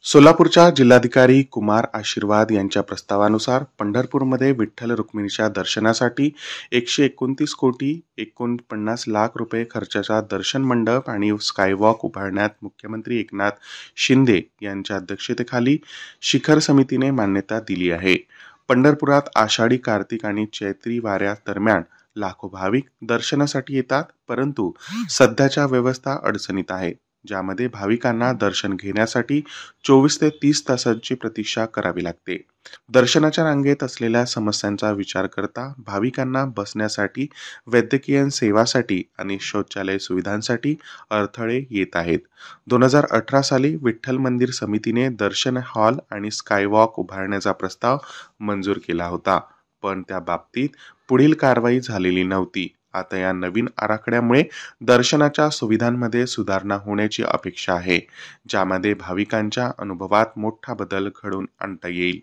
सोलापूरच्या जिल्हाधिकारी कुमार आशीर्वाद यांच्या प्रस्तावानुसार पंढरपूरमध्ये विठ्ठल रुक्मिणीच्या दर्शनासाठी 129 कोटी 49 लाख रुपये खर्चाचा दर्शन मंडप आणि स्कायवॉक उभारण्यात मुख्यमंत्री एकनाथ शिंदे यांच्या अध्यक्षतेखाली शिखर समितीने मान्यता दिली आहे. पंढरपुरात आषाढी, कार्तिक आणि चैत्री वाऱ्या दरम्यान लाखो भाविक दर्शनासाठी येतात, परंतु सध्याच्या व्यवस्था अडचणीत आहे, ज्यामध्ये भाविकांना दर्शन घेण्यासाठी 24 ते 30 तासांची प्रतीक्षा करावी लागते. दर्शनाच्या रांगेत असलेल्या समस्यांचा विचार करता भाविकांना बसण्यासाठी, वैद्यकीय सेवासाठी आणि शौचालय सुविधांसाठी अडथळे येत आहेत. 2018 साली विठ्ठल मंदिर समितीने दर्शन हॉल आणि स्कायवॉक उभारण्याचा प्रस्ताव मंजूर केला होता, पण त्या बाबतीत पुढील कारवाई झालेली नव्हती. आता या नवीन आराखड्यामुळे दर्शनाच्या सुविधांमध्ये सुधारणा होण्याची अपेक्षा आहे, ज्यामध्ये भाविकांच्या अनुभवात मोठा बदल घडवून आणता येईल.